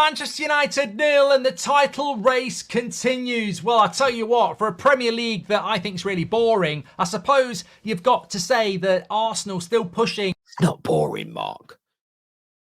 Manchester United 0 and the title race continues. Well, I tell you what, for a Premier League that I think is really boring, I suppose you've got to say that Arsenal still pushing. It's not boring, Mark.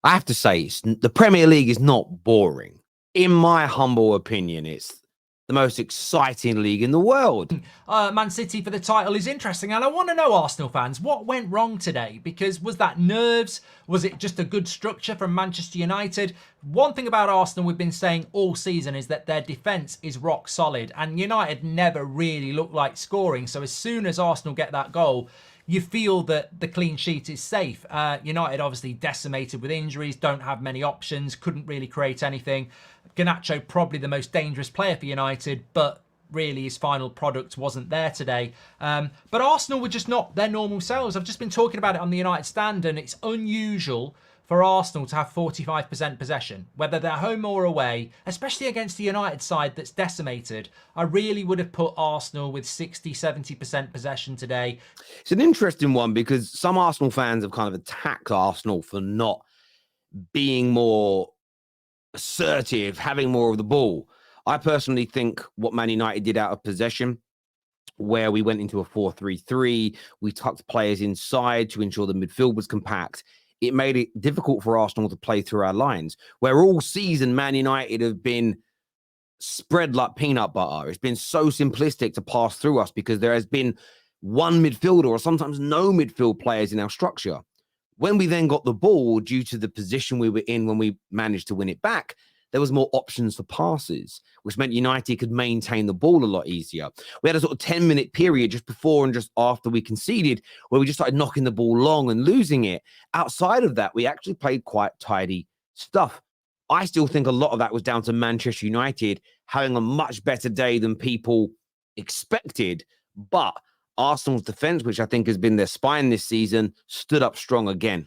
I have to say, the Premier League is not boring. In my humble opinion, it's the most exciting league in the world. Man City for the title is interesting, and I want to know, Arsenal fans, what went wrong today? Because was that nerves? Was it just a good structure from Manchester United? One thing about Arsenal we've been saying all season is that their defence is rock solid, and United never really looked like scoring. So as soon as Arsenal get that goal, you feel that the clean sheet is safe. United obviously decimated with injuries, don't have many options, couldn't really create anything. Garnacho probably the most dangerous player for United, but really his final product wasn't there today. But Arsenal were just not their normal selves. I've just been talking about it on the United stand, and it's unusual for Arsenal to have 45% possession, whether they're home or away, especially against the United side that's decimated. I really would have put Arsenal with 60-70% possession today. It's an interesting one because some Arsenal fans have kind of attacked Arsenal for not being more assertive, having more of the ball. I personally think what Man United did out of possession, where we went into a 4-3-3, we tucked players inside to ensure the midfield was compact. It made it difficult for Arsenal to play through our lines, where all season Man United have been spread like peanut butter. It's been so simplistic to pass through us because there has been one midfielder or sometimes no midfield players in our structure. When we then got the ball, due to the position we were in when we managed to win it back, there was more options for passes, which meant United could maintain the ball a lot easier. We had a sort of 10-minute period just before and just after we conceded where we just started knocking the ball long and losing it. Outside of that, we actually played quite tidy stuff. I still think a lot of that was down to Manchester United having a much better day than people expected. But Arsenal's defense, which I think has been their spine this season, stood up strong again.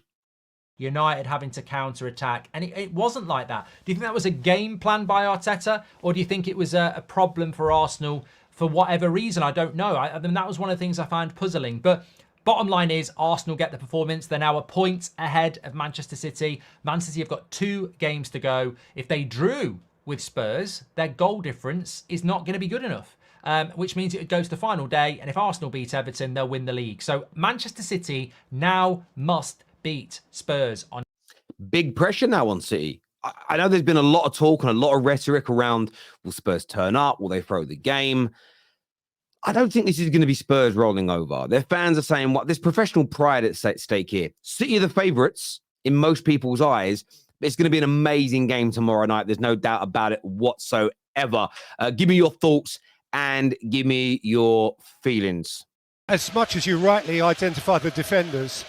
United having to counter-attack, and it wasn't like that. Do you think that was a game plan by Arteta, or do you think it was a problem for Arsenal for whatever reason? I don't know. I mean, that was one of the things I found puzzling. But bottom line is, Arsenal get the performance. They're now a point ahead of Manchester City. Man City have got 2 games to go. If they drew with Spurs, their goal difference is not going to be good enough. Which means it goes to the final day, and if Arsenal beat Everton, they'll win the league. So Manchester City now must beat Spurs. On big pressure now on City. I know there's been a lot of talk and a lot of rhetoric around, will Spurs turn up? Will they throw the game? I don't think this is going to be Spurs rolling over. Their fans are saying, what? There's professional pride at stake here. City are the favourites in most people's eyes. It's going to be an amazing game tomorrow night. There's no doubt about it whatsoever. Give me your thoughts and give me your feelings. As much as you rightly identify the defenders,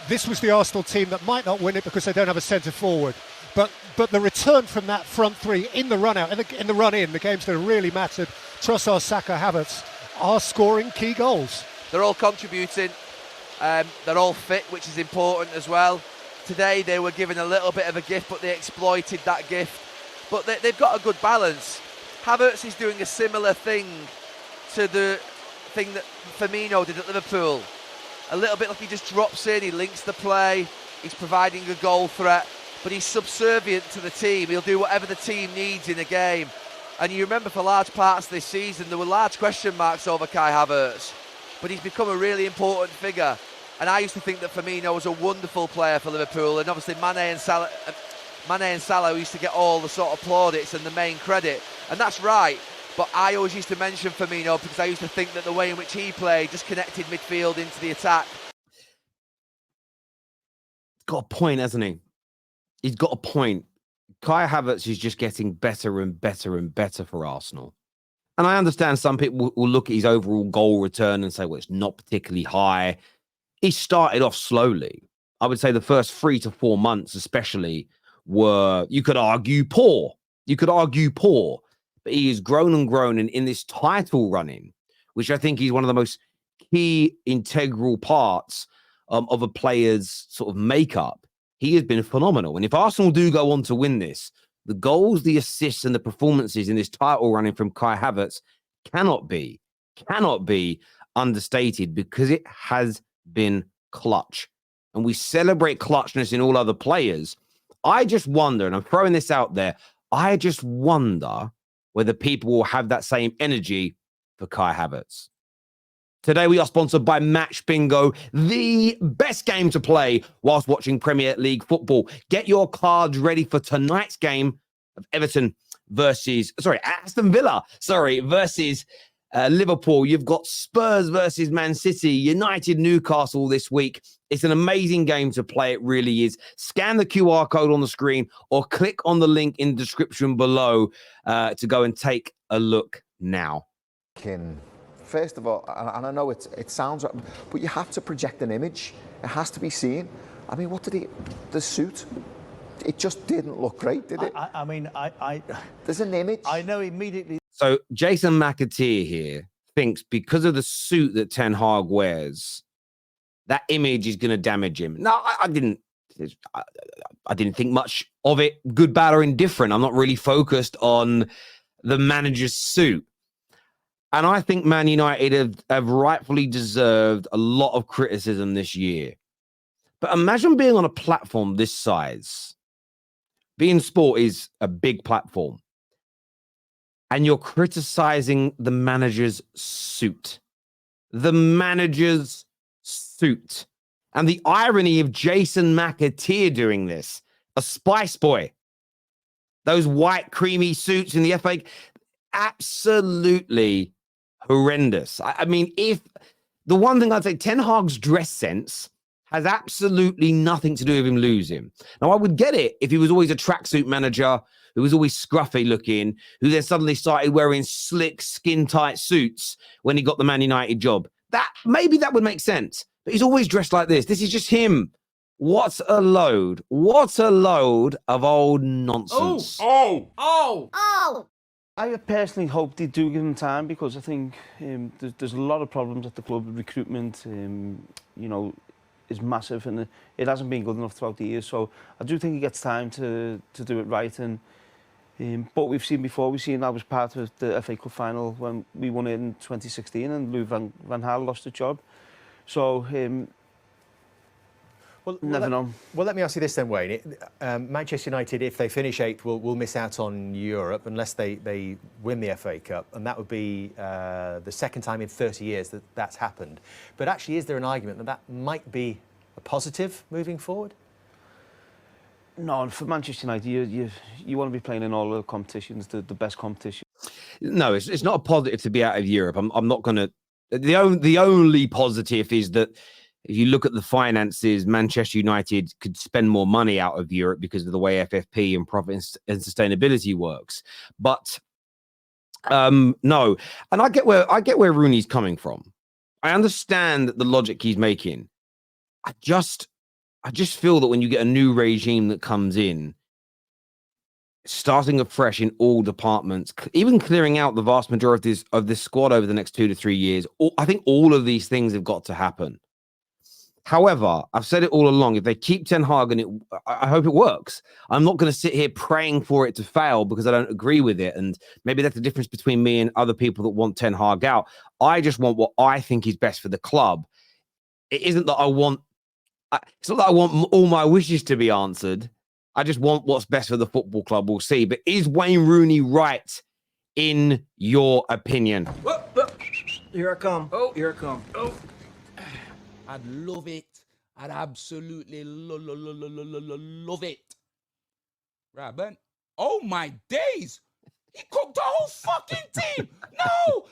this was the Arsenal team that might not win it because they don't have a centre forward. But the return from that front three in the run out, in the run in, the games that really mattered, Trossard, Saka, Havertz, are scoring key goals. They're all contributing. They're all fit, which is important as well. Today they were given a little bit of a gift, but they exploited that gift. But they've got a good balance. Havertz is doing a similar thing to the thing that Firmino did at Liverpool. A little bit like he just drops in, he links the play, he's providing a goal threat, but he's subservient to the team. He'll do whatever the team needs in a game. And you remember for large parts of this season, there were large question marks over Kai Havertz, but he's become a really important figure. And I used to think that Firmino was a wonderful player for Liverpool, and obviously Mane and Salah used to get all the sort of plaudits and the main credit, and that's right. But I always used to mention Firmino because I used to think that the way in which he played just connected midfield into the attack. Got a point, hasn't he? He's got a point. Kai Havertz is just getting better and better and better for Arsenal. And I understand some people will look at his overall goal return and say, well, it's not particularly high. He started off slowly. I would say the first 3 to 4 months especially were, you could argue, poor. But he has grown and grown, and in this title running, which I think is one of the most key integral parts of a player's sort of makeup, he has been phenomenal. And if Arsenal do go on to win this, the goals, the assists, and the performances in this title running from Kai Havertz cannot be understated because it has been clutch. And we celebrate clutchness in all other players. I just wonder, and I'm throwing this out there, I just wonder whether people will have that same energy for Kai Havertz. Today, we are sponsored by Match Bingo, the best game to play whilst watching Premier League football. Get your cards ready for tonight's game of Aston Villa, versus Liverpool. You've got Spurs versus Man City, United, Newcastle this week. It's an amazing game to play. It really is. Scan the QR code on the screen or click on the link in the description below to go and take a look now. First of all, and I know it sounds, but you have to project an image. It has to be seen. I mean, the suit, it just didn't look great, did it? I mean, there's an image. I know immediately. So Jason McAteer here thinks because of the suit that Ten Hag wears, that image is going to damage him. No, I didn't think much of it, good, bad, or indifferent. I'm not really focused on the manager's suit. And I think Man United have rightfully deserved a lot of criticism this year. But imagine being on a platform this size. beIN Sport is a big platform. And you're criticizing the manager's suit. The manager's suit. And the irony of Jason McAteer doing this, a Spice Boy. Those white creamy suits in the FA, absolutely horrendous. I mean, if the one thing I'd say, Ten Hag's dress sense has absolutely nothing to do with him losing. Now, I would get it if he was always a tracksuit manager who was always scruffy looking, who then suddenly started wearing slick, skin-tight suits when he got the Man United job. Maybe that would make sense. But he's always dressed like this. This is just him. What a load. What a load of old nonsense. I personally hope they do give him time, because I think there's a lot of problems at the club. Recruitment, is massive, and it hasn't been good enough throughout the years. So I do think he gets time to do it right. And but we've seen before. We've seen I was part of the FA Cup final when we won it in 2016, and Louis van Gaal lost the job. So never know. Well, let me ask you this then, Wayne. Manchester United, if they finish 8th, will miss out on Europe unless they win the FA Cup, and that would be the second time in 30 years that's happened. But actually, is there an argument that might be a positive moving forward? No, for Manchester United, you want to be playing in all the competitions, the best competition. No, it's not a positive to be out of Europe. I'm not going to. The only positive is that if you look at the finances, Manchester United could spend more money out of Europe because of the way FFP and profit and sustainability works. But no, and I get where Rooney's coming from. I understand the logic he's making. I just feel that when you get a new regime that comes in, starting afresh in all departments, even clearing out the vast majority of this squad over the next 2 to 3 years, I think all of these things have got to happen. However, I've said it all along, if they keep Ten Hag, and I hope it works. I'm not going to sit here praying for it to fail because I don't agree with it. And maybe that's the difference between me and other people that want Ten Hag out. I just want what I think is best for the club. It isn't that it's not that I want all my wishes to be answered. I just want what's best for the football club. We'll see. But is Wayne Rooney right in your opinion? Here I come. Oh, here I come. Oh. I'd love it. I'd absolutely love it. Right, Ben? Oh, my days. He cooked the whole fucking team. No.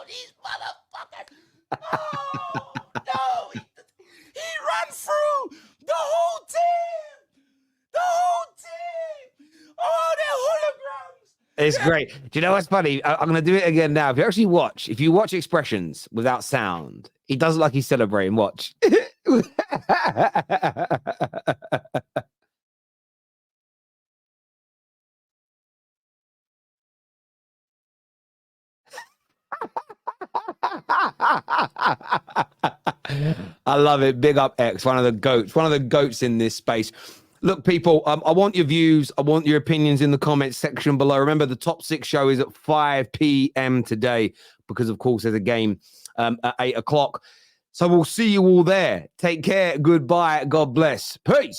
These motherfuckers. No. He ran through the whole team. Oh, they're holograms. It's great. Do you know what's funny? I'm going to do it again now. If you watch expressions without sound, he does like he's celebrating. Watch. I love it. Big up X, one of the goats in this space. Look, people, I want your views. I want your opinions in the comments section below. Remember, the Top 6 show is at 5 p.m. today because, of course, there's a game at 8 o'clock. So we'll see you all there. Take care. Goodbye. God bless. Peace.